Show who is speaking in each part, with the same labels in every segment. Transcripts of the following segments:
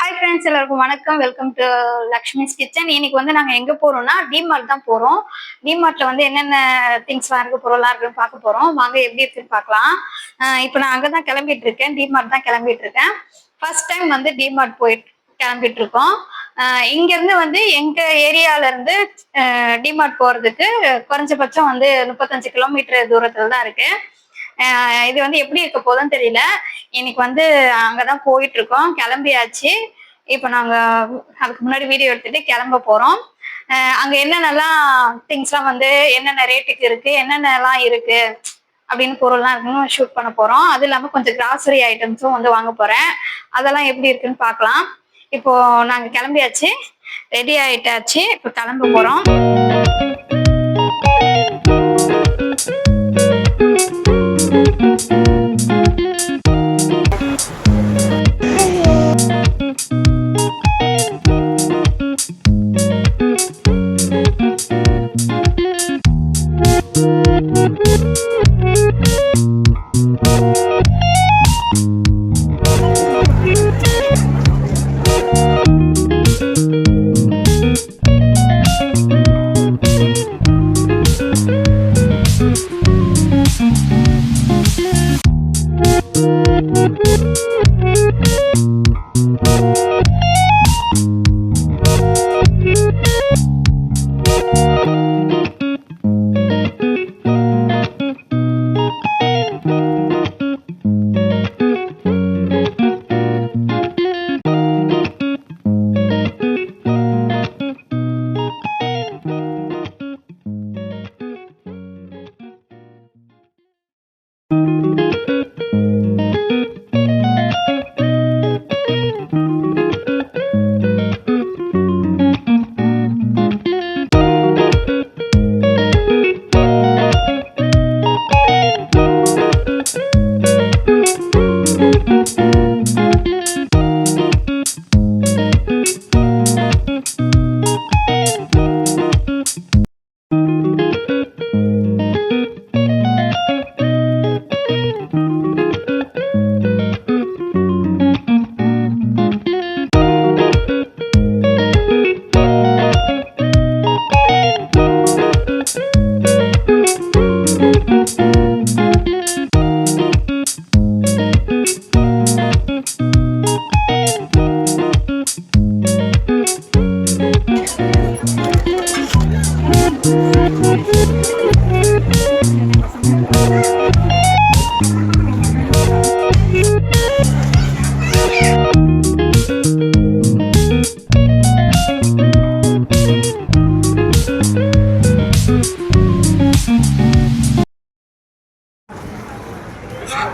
Speaker 1: Hi friends, எல்லாருக்கும் வணக்கம். Welcome to Lakshmi's kitchen. இன்னைக்கு வந்து நாங்கள் எங்கே போகிறோம்னா டிமார்ட் தான் போகிறோம். டிமார்ட்டில் வந்து என்னென்ன திங்ஸ்லாம் இருக்குது, பொருளாக இருக்குன்னு பார்க்க போகிறோம். வாங்க எப்படி இருக்குன்னு பார்க்கலாம். இப்போ நான் அங்கே தான் கிளம்பிட்டு இருக்கேன், டிமார்ட் தான் கிளம்பிட்டு இருக்கேன். ஃபர்ஸ்ட் டைம் வந்து டிமார்ட் போயிட்டு கிளம்பிட்டு இருக்கோம். இங்கேருந்து வந்து எங்கள் ஏரியாவிலேருந்து டிமார்ட் போகிறதுக்கு குறைஞ்சபட்சம் வந்து 35 கிலோமீட்டர் தூரத்தில் தான் இருக்குது. இது வந்து எப்படி இருக்க போதுன்னு தெரியல. இன்னைக்கு வந்து அங்கதான் போயிட்டு இருக்கோம், கிளம்பியாச்சு. இப்ப நாங்க அதுக்கு முன்னாடி வீடியோ எடுத்துட்டு கிளம்ப போறோம். அங்க என்னென்னலாம் திங்ஸ்லாம் வந்து என்னென்ன ரேட்டுக்கு இருக்கு, என்னென்னலாம் இருக்கு அப்படின்னு பொருள்லாம் இருக்குன்னு ஷூட் பண்ண போறோம். அது இல்லாம கொஞ்சம் கிராசரி ஐட்டம்ஸும் வந்து வாங்க போறேன். அதெல்லாம் எப்படி இருக்குன்னு பார்க்கலாம். இப்போ நாங்க கிளம்பியாச்சு, ரெடி ஆயிட்டாச்சு. இப்போ கிளம்ப போறோம்.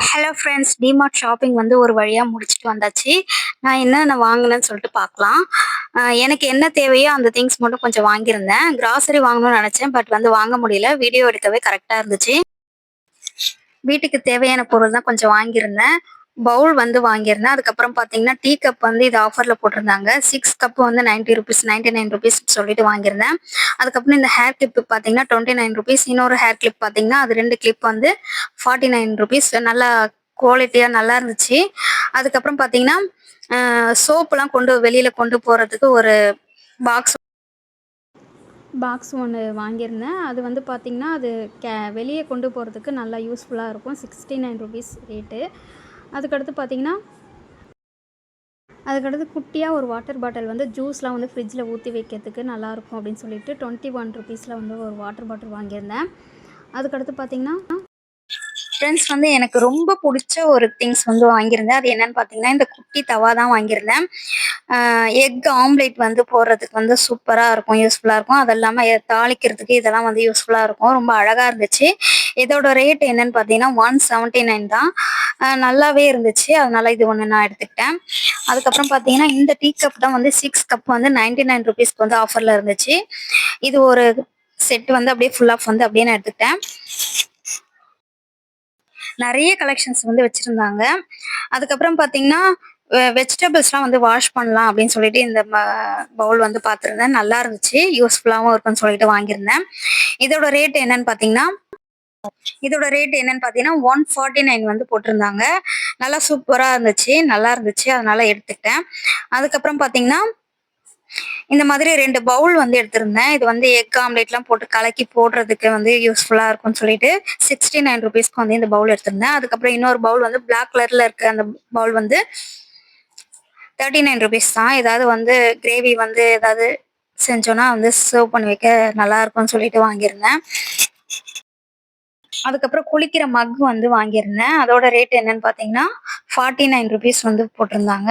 Speaker 1: ஹலோ ஃப்ரெண்ட்ஸ், டிமார்ட் ஷாப்பிங் வந்து ஒரு வழியாக முடிச்சுட்டு வந்தாச்சு. நான் என்னென்ன வாங்கினேன்னு சொல்லிட்டு பார்க்கலாம். எனக்கு என்ன தேவையோ அந்த திங்ஸ் மட்டும் கொஞ்சம் வாங்கியிருந்தேன். கிராசரி வாங்கணும்னு நினச்சேன், பட் வந்து வாங்க முடியல. வீடியோ எடுக்கவே கரெக்டாக இருந்துச்சு. வீட்டுக்கு தேவையான பொருள் தான் கொஞ்சம் வாங்கியிருந்தேன். பவுல் வந்து வாங்கியிருந்தேன். அதுக்கப்புறம் பார்த்தீங்கன்னா டீ கப் வந்து இது ஆஃபரில் போட்டிருந்தாங்க. 6 கப்பு வந்து 90 ருபீஸ், 99 ருபீஸ் சொல்லிட்டு வாங்கியிருந்தேன். அதுக்கப்புறம் இந்த ஹேர் கிளிப் பார்த்தீங்கன்னா 29 ருபீஸ். இன்னொரு ஹேர் கிளிப் பார்த்தீங்கன்னா அது 2 கிளிப் வந்து 49 ருபீஸ். நல்லா குவாலிட்டியாக நல்லா இருந்துச்சு. அதுக்கப்புறம் பார்த்தீங்கன்னா சோப்புலாம் வெளியில் கொண்டு போகிறதுக்கு ஒரு பாக்ஸ் ஒன்று வாங்கியிருந்தேன். அது வந்து பார்த்திங்கன்னா அது வெளியே கொண்டு போகிறதுக்கு நல்லா யூஸ்ஃபுல்லாக இருக்கும். 69 ருபீஸ் ரேட்டு. அதுக்கடுத்து பார்த்திங்கன்னா குட்டியாக ஒரு வாட்டர் பாட்டில் வந்து ஜூஸ்லாம் வந்து ஃப்ரிட்ஜில் ஊற்றி வைக்கிறதுக்கு நல்லாயிருக்கும் அப்படின்னு சொல்லிட்டு 21 ருபீஸில் வந்து ஒரு வாட்டர் பாட்டில் வாங்கியிருந்தேன். அதுக்கடுத்து பார்த்திங்கன்னா ஃப்ரெண்ட்ஸ் வந்து எனக்கு ரொம்ப பிடிச்ச ஒரு திங்ஸ் வந்து வாங்கியிருந்தேன். அது என்னன்னு பார்த்தீங்கன்னா இந்த குட்டி தவா தான் வாங்கியிருந்தேன். எக் ஆம்லேட் வந்து போடுறதுக்கு வந்து சூப்பராக இருக்கும், யூஸ்ஃபுல்லாக இருக்கும். அது இல்லாமல் தாளிக்கிறதுக்கு இதெல்லாம் வந்து யூஸ்ஃபுல்லாக இருக்கும். ரொம்ப அழகாக இருந்துச்சு. இதோட ரேட் என்னன்னு பார்த்தீங்கன்னா 179 தான். நல்லாவே இருந்துச்சு. அதனால இது ஒன்று நான் எடுத்துக்கிட்டேன். அதுக்கப்புறம் பார்த்தீங்கன்னா இந்த டீ கப் தான் வந்து 6 கப் வந்து 99 ருபீஸ்க்கு வந்து ஆஃபரில் இருந்துச்சு. இது ஒரு செட் வந்து அப்படியே ஃபுல் ஆஃப் வந்து அப்படியே நான் எடுத்துக்கிட்டேன். நிறைய கலெக்ஷன்ஸ் வந்து வச்சுருந்தாங்க. அதுக்கப்புறம் பார்த்தீங்கன்னா வெஜிடபிள்ஸ்லாம் வந்து வாஷ் பண்ணலாம் அப்படின்னு சொல்லிட்டு இந்த பவுல் வந்து பார்த்துருந்தேன். நல்லா இருந்துச்சு, யூஸ்ஃபுல்லாகவும் இருக்குன்னு சொல்லிட்டு வாங்கியிருந்தேன். இதோட ரேட் என்னன்னு பார்த்தீங்கன்னா இதோட ரேட் என்னன்னு பார்த்தீங்கன்னா 149 வந்து போட்டிருந்தாங்க. நல்லா சூப்பரா இருந்துச்சு. நல்லா இருந்துச்சு. அதனால எடுத்துக்கிட்டேன். அதுக்கப்புறம் பார்த்தீங்கன்னா, இந்த மாதிரி 2 பவுல் வந்து எடுத்திருந்தேன். இது வந்து எக் ஆம்லெட்லாம் போட்டு கலக்கி போடுறதுக்கு வந்து யூஸ்ஃபுல்லா இருக்கும்னு சொல்லிட்டு ₹69க்கு வந்து இந்த பவுல் எடுத்திருந்தேன். அதுக்கப்புறம் இன்னொரு பவுல் வந்து பிளாக் கலர்ல இருக்க அந்த பவுல் வந்து ₹39 தான். ஏதாவது வந்து கிரேவி வந்து ஏதாவது செஞ்சோம்னா வந்து சர்வ் பண்ணி வைக்க நல்லா இருக்கும்னு சொல்லிட்டு வாங்கியிருந்தேன். அதுக்கப்புறம் குளிக்கிற மக் வந்து வாங்கியிருந்தேன். அதோட ரேட் என்னன்னு பார்த்தீங்கன்னா, ₹49 வந்து போட்டிருந்தாங்க.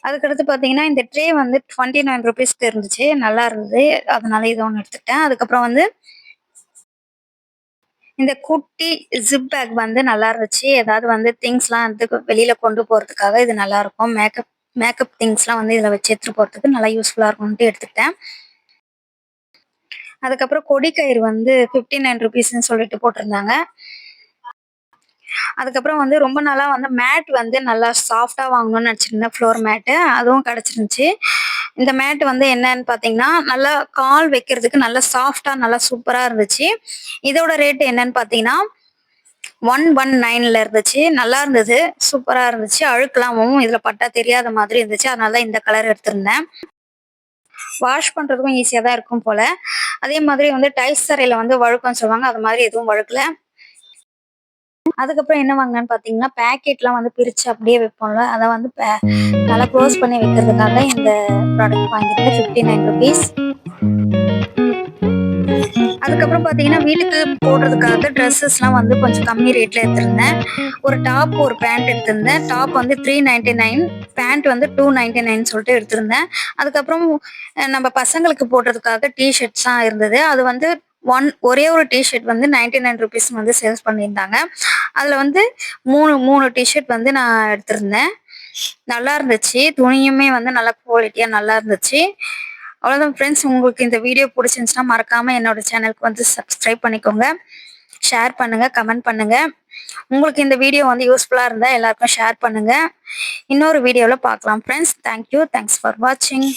Speaker 1: அதுக்கடுத்து பார்த்தீங்கன்னா, இந்த ட்ரே வந்து ₹29க்கு இருந்துச்சு. நல்லா இருந்தது. அதனால இது ஒண்ணு எடுத்துக்கிட்டேன். அதுக்கப்புறம் வந்து இந்த குட்டி ஜிப் பேக் வந்து நல்லா இருந்துச்சு. ஏதாவது வந்து திங்ஸ்லாம் வந்து வெளியில கொண்டு போறதுக்காக இது நல்லாருக்கும். மேக்கப் மேக்கப் திங்ஸ்லாம் வந்து இதில வச்சு எடுத்துட்டு போறதுக்கு நல்லா யூஸ்ஃபுல்லா இருக்கும்ன்ட்டு எடுத்துக்கிட்டேன். அதுக்கப்புறம் கொடி கயிறு வந்து ₹59ன்னு சொல்லிட்டு போட்டிருந்தாங்க. அதுக்கப்புறம் வந்து ரொம்ப நாளா வந்து மேட் வந்து நல்லா சாஃப்ட்டா வாங்கணும்னு நெனச்சிருந்தேன். Floor mat. அதுவும் கிடைச்சிருந்துச்சு. இந்த மேட் வந்து என்னன்னு பார்த்தீங்கன்னா, நல்லா கால் வைக்கிறதுக்கு நல்லா சாஃப்ட்டா நல்லா சூப்பரா இருந்துச்சு. இதோட ரேட் என்னன்னு பார்த்தீங்கன்னா, 119ல இருந்துச்சு. நல்லா இருந்தது. சூப்பரா இருந்துச்சு. அழுக்கெல்லாமும் இதில பட்டா தெரியாத மாதிரி இருந்துச்சு. அதனால தான் இந்த கலர் எடுத்திருந்தேன். வாஷ் பண்றதுக்கும் ஈஸியா தான் இருக்கும் போல. அதே மாதிரி வந்து டைல்ஸ் தரையில வந்து வழுக்கும்ன்னு சொல்லுவாங்க. அது மாரி எதுவும் வழுக்கல. அதுக்கப்புறம் என்ன வாங்குனேன்னு பார்த்தீங்கன்னா, பாக்கெட்லாம் வந்து பிரிச்சு அப்படியே வைப்போம்ல, அத வந்து நல்லா க்ளோஸ் பண்ணி வைக்கிறதுக்காக இந்த ப்ராடக்ட் வாங்கியிருந்தேன். ₹59. அதுக்கப்புறம் பார்த்தீங்கன்னா, வீட்டுக்கு போடுறதுக்காக ட்ரெஸ்ஸஸ்லாம் வந்து கொஞ்சம் கம்மி ரேட்ல எடுத்திருந்தேன். ஒரு டாப், ஒரு பேண்ட் எடுத்திருந்தேன். டாப் வந்து 399, பேண்ட் வந்து 299 சொல்லிட்டு எடுத்திருந்தேன். அதுக்கப்புறம் நம்ம பசங்களுக்கு போடுறதுக்காக டீ ஷர்ட்ஸ்லாம் இருந்தது. அது வந்து ஒரே ஒரு டீ ஷர்ட் வந்து ₹99 வந்து சேல்ஸ் பண்ணியிருந்தாங்க. அதுல வந்து 3 டீ ஷர்ட் வந்து நான் எடுத்திருந்தேன். நல்லா இருந்துச்சு. துணியுமே வந்து நல்லா குவாலிட்டியா நல்லா இருந்துச்சு. அவ்வளோதான் ஃப்ரெண்ட்ஸ். உங்களுக்கு இந்த வீடியோ புடிச்சிருந்துச்சுன்னா, மறக்காம என்னோட சேனலுக்கு வந்து சப்ஸ்கிரைப் பண்ணிக்கோங்க. ஷேர் பண்ணுங்க, கமெண்ட் பண்ணுங்க. உங்களுக்கு இந்த வீடியோ வந்து யூஸ்ஃபுல்லா இருந்தா எல்லாருக்கும் ஷேர் பண்ணுங்க. இன்னொரு வீடியோல பார்க்கலாம் friends. Thank you. Thanks for வாட்சிங்.